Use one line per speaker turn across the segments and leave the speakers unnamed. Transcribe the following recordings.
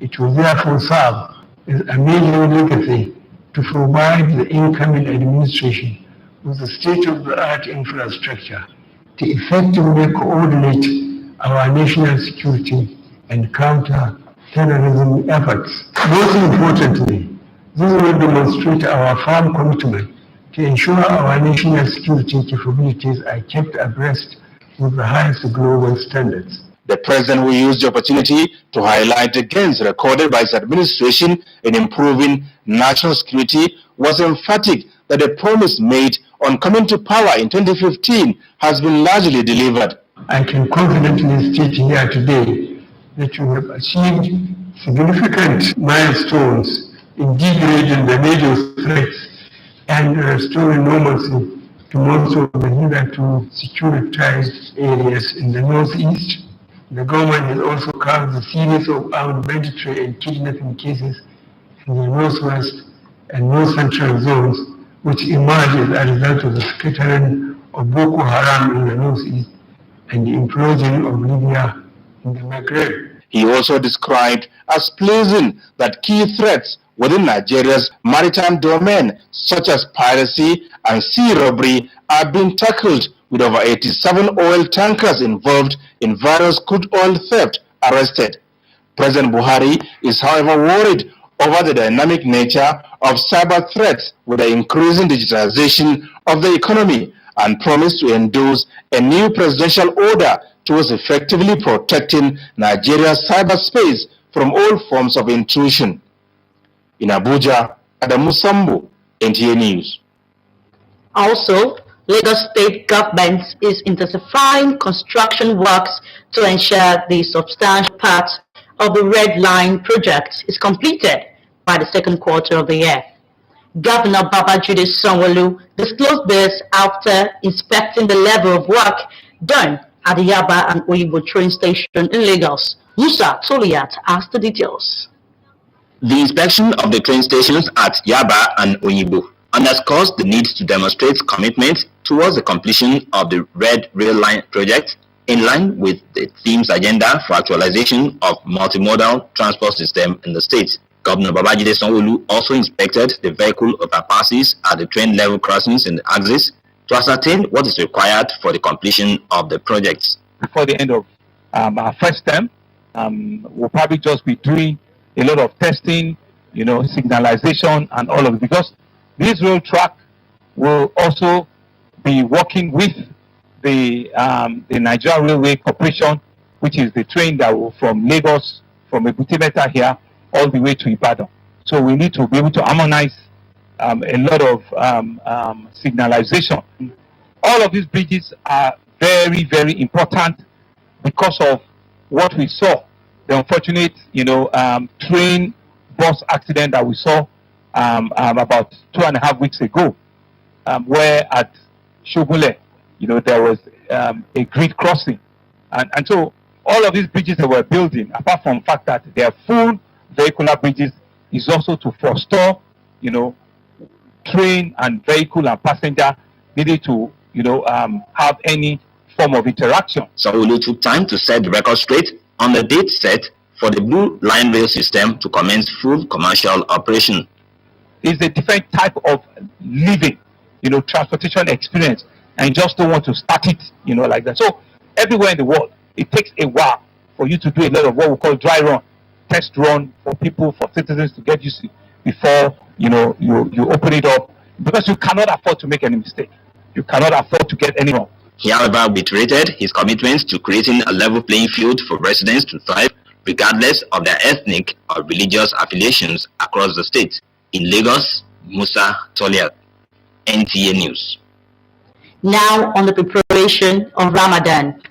It will therefore serve as a major legacy to provide the incoming administration with the state-of-the-art infrastructure to effectively coordinate our national security and counter-terrorism efforts. Most importantly, this will demonstrate our firm commitment to ensure our national security capabilities are kept abreast with the highest global standards.
The president will use the opportunity to highlight the gains recorded by his administration in improving national security, was emphatic that the promise made on coming to power in 2015 has been largely delivered.
I can confidently state here today that we have achieved significant milestones in degrading the major threats and restoring normalcy to most of the hitherto securitized areas in the northeast. The government has also carved a series of armed banditry and kidnapping cases in the northwest and north central zones, which emerged as a result of the scattering of Boko Haram in the northeast and the implosion of Libya in the Maghreb.
He also described as pleasing that key threats within Nigeria's maritime domain, such as piracy and sea robbery, are being tackled, with over 87 oil tankers involved in various crude oil theft arrested. President Buhari is, however, worried over the dynamic nature of cyber threats with the increasing digitalization of the economy, and promised to endorse a new presidential order towards effectively protecting Nigeria's cyberspace from all forms of intrusion. In Abuja, Adamu Sambo, NTA News.
Also, Lagos State government is intensifying construction works to ensure the substantial part of the Red Line project is completed by the second quarter of the year. Governor Babajide Sanwo-Olu disclosed this after inspecting the level of work done at the Yaba and Oyibo train station in Lagos. Musa Toliat has the details.
The inspection of the train stations at Yaba and Oyibo underscores the need to demonstrate commitment towards the completion of the Red Rail Line project in line with the theme's agenda for actualization of multimodal transport system in the state. Governor Babajide Sanwo-Olu also inspected the vehicle overpasses at the train level crossings in the axis to ascertain what is required for the completion of the project.
Before the end of our first term, we'll probably just be doing a lot of testing, signalization and all of it, because this rail track will also be working with the Nigeria Railway Corporation, which is the train that will from Lagos, from Ebute Metta here, all the way to Ibadan. So we need to be able to harmonize a lot of signalization. All of these bridges are very, very important because of what we saw, the unfortunate, train bus accident that we saw about 2.5 weeks ago, where at Shogule, there was a grid crossing. And so all of these bridges that we're building, apart from the fact that they are full vehicular bridges, is also to forestall, train and vehicle and passenger needed to, have any form of interaction.
Sanwo-Olu took time to set the record straight on the date set for the Blue Line rail system to commence full commercial operation.
It's a different type of living, transportation experience, and you just don't want to start it, like that. So everywhere in the world, it takes a while for you to do a lot of what we call dry run, test run for people, for citizens to get used to before, you open it up, because you cannot afford to make any mistake. You cannot afford to get any wrong.
He, however, reiterated his commitment to creating a level playing field for residents to thrive regardless of their ethnic or religious affiliations across the state. In Lagos, Musa Toliat, NTA News.
Now on the preparation of Ramadan.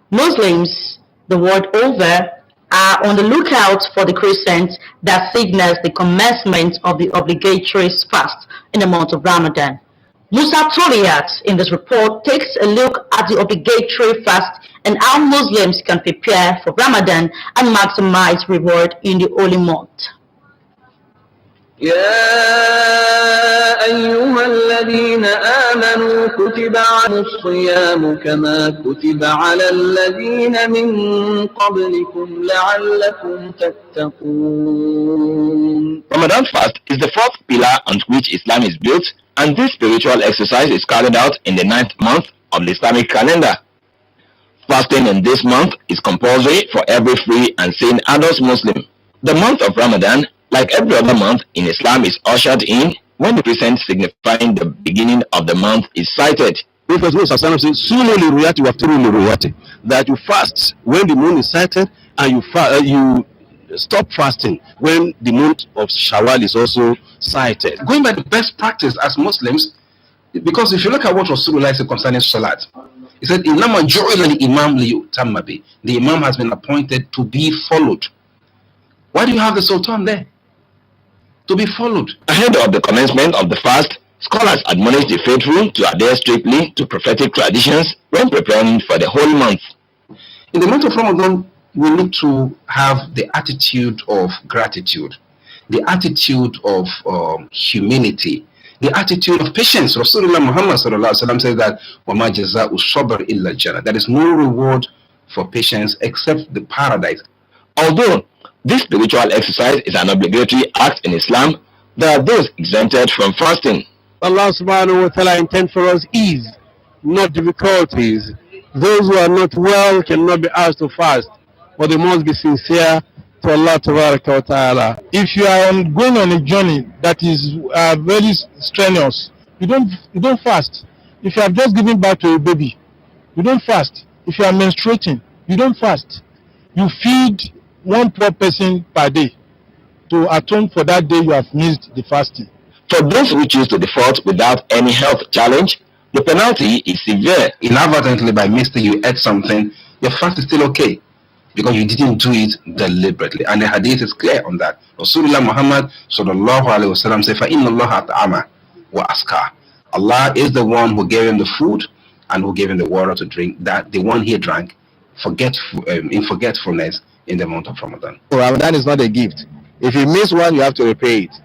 Muslims the world over are on the lookout for the crescent that signals the commencement of the obligatory fast in the month of Ramadan. Musa Toliat in this report takes a look at the obligatory fast and how Muslims can prepare for Ramadan and maximize reward in the holy month.
يا أيها الذين آمنوا كتب عليكم الصيام كما كتب على الذين من قبلكم لعلكم تتقون.
Ramadan fast is the fourth pillar on which Islam is built, and this spiritual exercise is carried out in the 9th month of the Islamic calendar. Fasting in this month is compulsory for every free and sane adult Muslim. The month of Ramadan, like every other month in Islam, is ushered in when the crescent signifying the beginning of the month is sighted.
Prophet says, that you fast when the moon is sighted, and you stop fasting when the month of Shawwal is also sighted.
Going by the best practice as Muslims, because if you look at what Rasulullah said concerning Salat, he said, the Imam has been appointed to be followed. Why do you have the Sultan there? To be followed.
Ahead of the commencement of the fast, scholars admonish the faithful to adhere strictly to prophetic traditions when preparing for the holy month.
In the month of Ramadan, we need to have the attitude of gratitude, the attitude of humility, the attitude of patience. Rasulullah Muhammad sallallahu alaihi wasallam says that وَمَا جَزَاءُ الصَّبْرِ إِلَّا الْجَنَّةِ. There is no reward for patience except the paradise.
Although this spiritual exercise is an obligatory act in Islam, there are those exempted from fasting.
Allah subhanahu wa ta'ala intends for us ease, not difficulties. Those who are not well cannot be asked to fast, but they must be sincere to Allah tabaraka wa ta'ala. If you are going on a journey that is very strenuous, you don't fast. If you have just given birth to a baby, you don't fast. If you are menstruating, you don't fast. You feed one poor person per day to atone for that day you have missed the fasting.
For those who choose to default without any health challenge, the penalty is severe.
Inadvertently, by mistake, you ate something, your fast is still okay, because you didn't do it deliberately. And the hadith is clear on that. Rasulullah Muhammad sallallahu alaihi wasallam said, فَإِنَّ اللَّهَ أَطْعَمَ وَأَسْقَى. Allah is the one who gave him the food and who gave him the water to drink, that the one he drank in forgetfulness in the month of Ramadan.
Ramadan is not a gift. If you miss one, you have to repay it.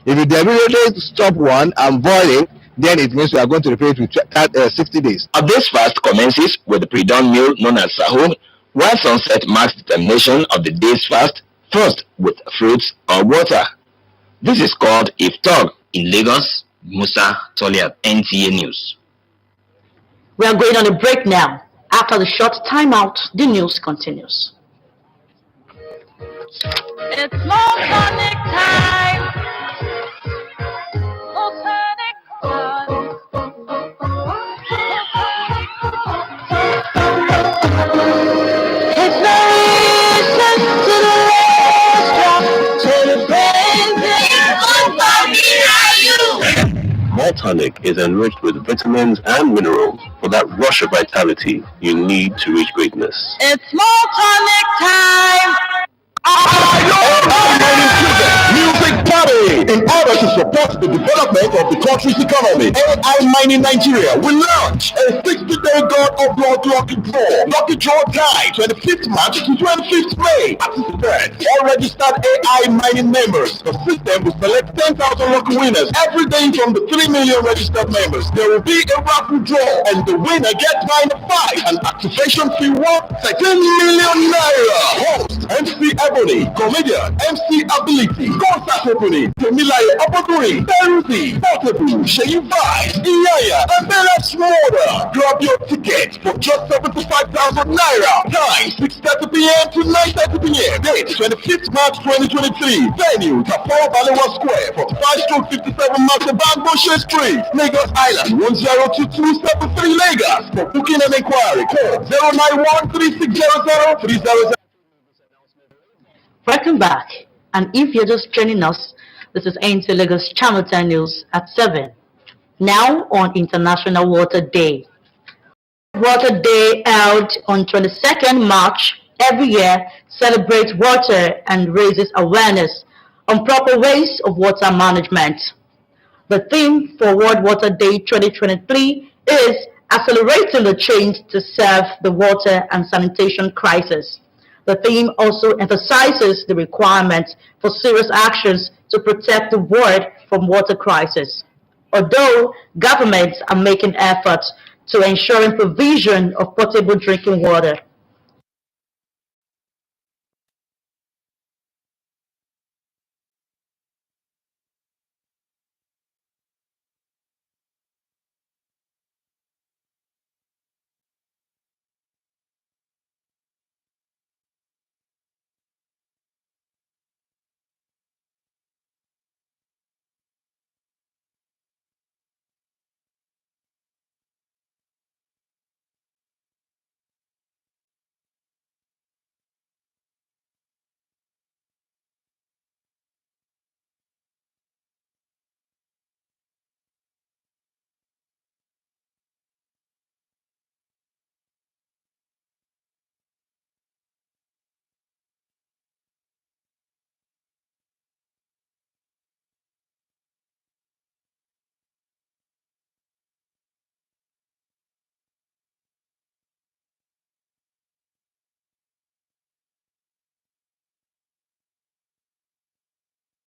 If you deliberately stop one and void it, then it means you are going to repay it with 60 days.
A day's fast commences with the pre-dawn meal known as sahur, while sunset marks the termination of the day's fast, first with fruits or water. This is called iftar. In Lagos, Musa Toliat, NTA News.
We are going on a break now. After the short timeout, the news continues.
It's Mosonic time. Mosonic time. It's the reason to the restaurant, to the
Maltonic is enriched with vitamins and minerals for that rush of vitality you need to reach greatness.
It's Mosonic time.
Music party! In order to support the development of the country's economy, AI Mining Nigeria will launch a 60-day God of Blood Lucky Draw. Lucky Draw time, 25th March to 25th May. Participants, all registered AI Mining members. The system will select 10,000 lucky winners every day from the 3 million registered members. There will be a raffle draw, and the winner gets $95 and activation fee worth 13 million naira. Host MC Ebony, comedian MC Ability, concert opening Temilayo Opoduri, Peruzi, Portable, Sheyi Vibes, Iyaya, and Belas Moda. Grab your ticket for just 75,000 naira. Time 6:30 p.m. to 9:30 p.m. Date 25th March 2023. Venue Tafawa Balewa Square, 45-57 Masabangboshe Street, Lagos Island, 102273 Lagos. For booking and inquiry, call 091-3600-300.
Welcome back. And if you're just joining us, this is NTA Lagos Channel 10 News at 7. Now on International Water Day. Water Day held on 22nd March every year celebrates water and raises awareness on proper ways of water management. The theme for World Water Day 2023 is accelerating the change to serve the water and sanitation crisis. The theme also emphasizes the requirement for serious actions to protect the world from water crisis. Although governments are making efforts to ensuring provision of potable drinking water,